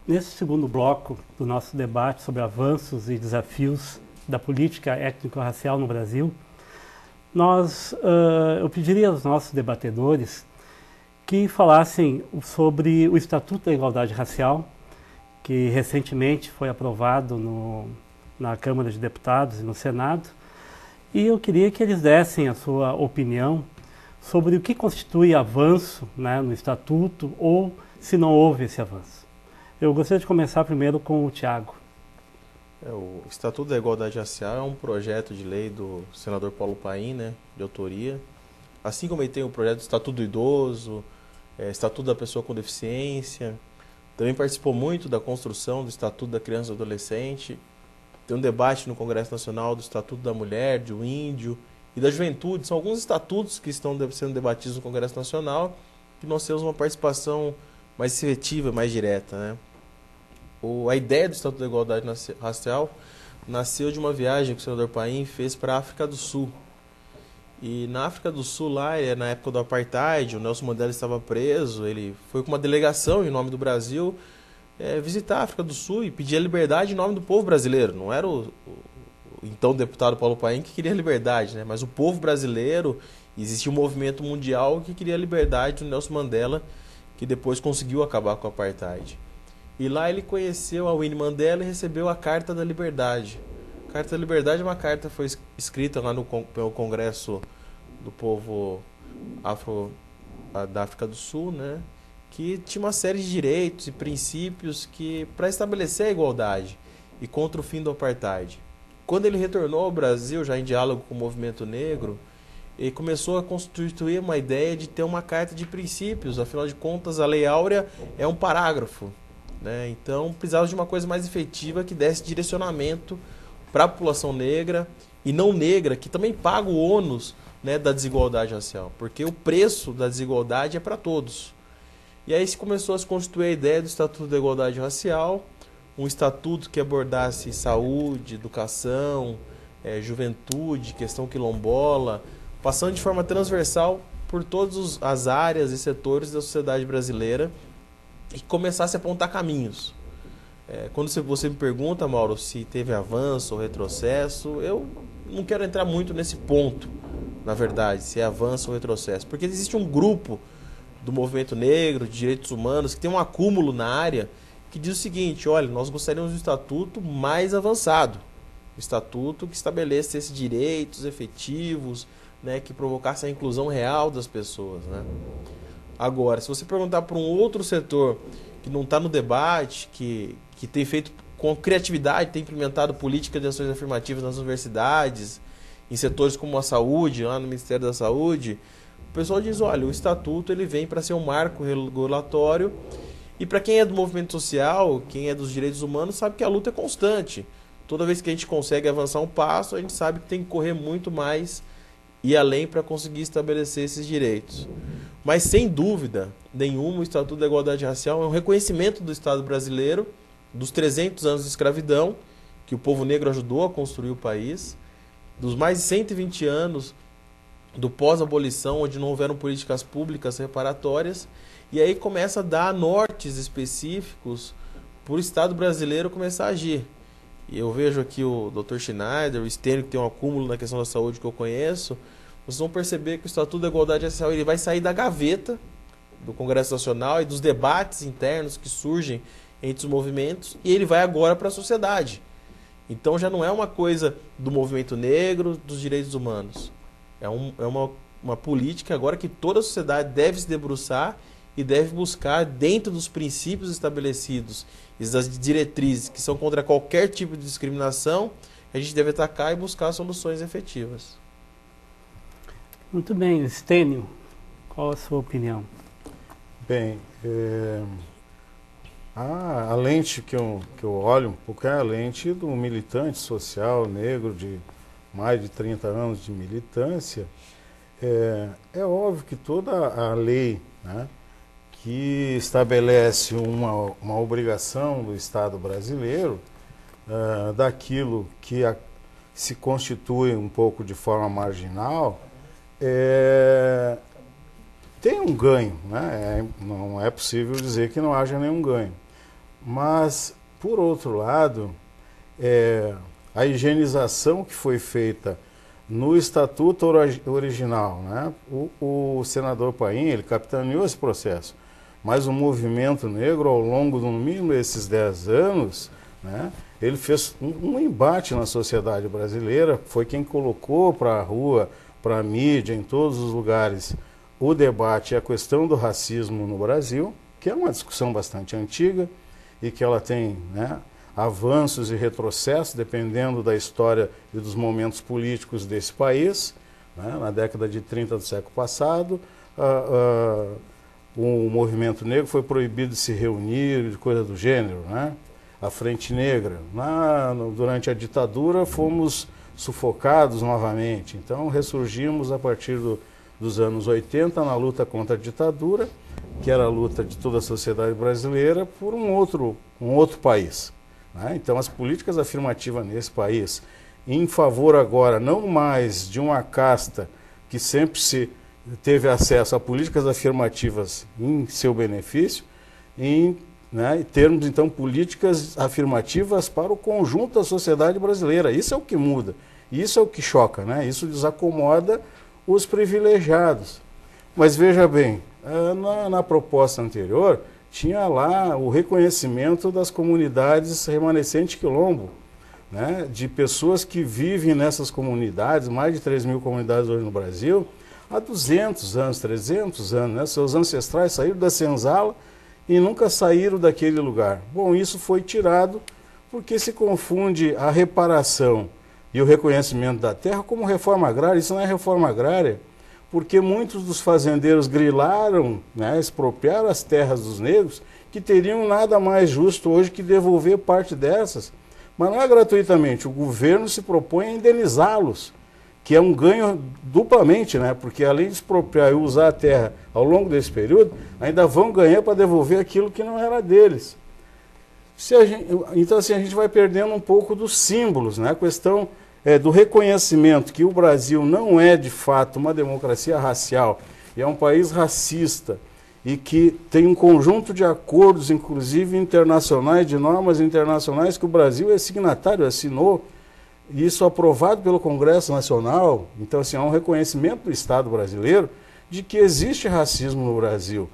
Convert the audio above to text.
Nesse segundo bloco do nosso debate sobre avanços e desafios da política étnico-racial no Brasil, eu pediria aos nossos debatedores que falassem sobre o Estatuto da Igualdade Racial, que recentemente foi aprovado na Câmara de Deputados e no Senado, e eu queria que eles dessem a sua opinião sobre o que constitui avanço, né, no Estatuto, ou se não houve esse avanço. Eu gostaria de começar primeiro com o Tiago. O Estatuto da Igualdade Racial é um projeto de lei do senador Paulo Paim, né, de autoria. Assim como ele tem o projeto do Estatuto do Idoso, Estatuto da Pessoa com Deficiência. Também participou muito da construção do Estatuto da Criança e do Adolescente. Tem um debate no Congresso Nacional do Estatuto da Mulher, do Índio e da Juventude. São alguns estatutos que estão sendo debatidos no Congresso Nacional e nós temos uma participação mais efetiva, mais direta, né? A ideia do Estatuto da Igualdade Racial nasceu de uma viagem que o senador Paim fez para a África do Sul. E na África do Sul, lá, na época do Apartheid, o Nelson Mandela estava preso, ele foi com uma delegação em nome do Brasil visitar a África do Sul e pedir a liberdade em nome do povo brasileiro. Não era o então deputado Paulo Paim que queria a liberdade, né? Mas o povo brasileiro, existia um movimento mundial que queria a liberdade do Nelson Mandela, que depois conseguiu acabar com o Apartheid. E lá ele conheceu a Winnie Mandela e recebeu a Carta da Liberdade. A Carta da Liberdade é uma carta que foi escrita lá pelo Congresso do Povo da África do Sul, né? Que tinha uma série de direitos e princípios para estabelecer a igualdade e contra o fim do Apartheid. Quando ele retornou ao Brasil, já em diálogo com o movimento negro, ele começou a constituir uma ideia de ter uma carta de princípios. Afinal de contas, a Lei Áurea é um parágrafo, né? Então, precisava de uma coisa mais efetiva que desse direcionamento para a população negra e não negra, que também paga o ônus, né, da desigualdade racial, porque o preço da desigualdade é para todos. E aí se começou a se constituir a ideia do Estatuto da Igualdade Racial, um estatuto que abordasse saúde, educação, juventude, questão quilombola, passando de forma transversal por todas as áreas e setores da sociedade brasileira e começasse a apontar caminhos. Quando você me pergunta, Mauro, se teve avanço ou retrocesso, eu não quero entrar muito nesse ponto, na verdade, se é avanço ou retrocesso, porque existe um grupo do movimento negro, de direitos humanos, que tem um acúmulo na área, que diz o seguinte: olha, nós gostaríamos de um estatuto mais avançado, um estatuto que estabeleça esses direitos efetivos, né, que provocasse a inclusão real das pessoas, né? Agora, se você perguntar para um outro setor que não está no debate, que tem feito com criatividade, tem implementado políticas de ações afirmativas nas universidades, em setores como a saúde, lá no Ministério da Saúde, o pessoal diz: olha, o estatuto ele vem para ser um marco regulatório, e para quem é do movimento social, quem é dos direitos humanos, sabe que a luta é constante. Toda vez que a gente consegue avançar um passo, a gente sabe que tem que correr muito mais e além para conseguir estabelecer esses direitos. Mas, sem dúvida nenhuma, o Estatuto da Igualdade Racial é um reconhecimento do Estado brasileiro, dos 300 anos de escravidão, que o povo negro ajudou a construir o país, dos mais de 120 anos do pós-abolição, onde não houveram políticas públicas reparatórias, e aí começa a dar nortes específicos para o Estado brasileiro começar a agir. E eu vejo aqui o Dr. Schneider, o Stênio, que tem um acúmulo na questão da saúde que eu conheço. Vocês vão perceber que o Estatuto da Igualdade Racial ele vai sair da gaveta do Congresso Nacional e dos debates internos que surgem entre os movimentos, e ele vai agora para a sociedade. Então já não é uma coisa do movimento negro, dos direitos humanos. É uma política agora que toda a sociedade deve se debruçar e deve buscar, dentro dos princípios estabelecidos e das diretrizes que são contra qualquer tipo de discriminação, a gente deve atacar e buscar soluções efetivas. Muito bem, Stênio, qual a sua opinião? Bem, a lente que eu olho um pouco é a lente do militante social negro de mais de 30 anos de militância. É óbvio que toda a lei, né, que estabelece uma obrigação do Estado brasileiro daquilo que se constitui um pouco de forma marginal, tem um ganho, né? Não é possível dizer que não haja nenhum ganho. Mas, por outro lado, a higienização que foi feita no Estatuto original, né? O senador Paim, ele capitaneou esse processo, mas o movimento negro, ao longo, no mínimo, desses 10 anos, né, ele fez um embate na sociedade brasileira, foi quem colocou para a rua, para a mídia, em todos os lugares, o debate e a questão do racismo no Brasil, que é uma discussão bastante antiga e que ela tem, né, avanços e retrocessos, dependendo da história e dos momentos políticos desse país. Né? Na década de 30 do século passado, o movimento negro foi proibido de se reunir, de coisa do gênero, né? A Frente Negra. Durante a ditadura fomos sufocados novamente, então ressurgimos a partir dos anos 80 na luta contra a ditadura, que era a luta de toda a sociedade brasileira por um outro país. Né? Então as políticas afirmativas nesse país, em favor agora não mais de uma casta que sempre se teve acesso a políticas afirmativas em seu benefício, né, e termos então políticas afirmativas para o conjunto da sociedade brasileira. Isso é o que muda, isso é o que choca, né? Isso desacomoda os privilegiados. Mas veja bem, na proposta anterior tinha lá o reconhecimento das comunidades remanescentes quilombo, né, de pessoas que vivem nessas comunidades, mais de 3.000 comunidades hoje no Brasil, há 200 anos, 300 anos, né? Seus ancestrais saíram da senzala e nunca saíram daquele lugar. Bom, isso foi tirado porque se confunde a reparação e o reconhecimento da terra como reforma agrária. Isso não é reforma agrária, porque muitos dos fazendeiros grilaram, né, expropriaram as terras dos negros, que teriam nada mais justo hoje que devolver parte dessas. Mas não é gratuitamente, o governo se propõe a indenizá-los, que é um ganho duplamente, né? Porque além de expropriar e usar a terra ao longo desse período, ainda vão ganhar para devolver aquilo que não era deles. Então assim, a gente vai perdendo um pouco dos símbolos, né? A questão do reconhecimento que o Brasil não é de fato uma democracia racial, e é um país racista, e que tem um conjunto de acordos, inclusive internacionais, de normas internacionais, que o Brasil é signatário, assinou, e isso aprovado pelo Congresso Nacional. Então, assim, há um reconhecimento do Estado brasileiro de que existe racismo no Brasil.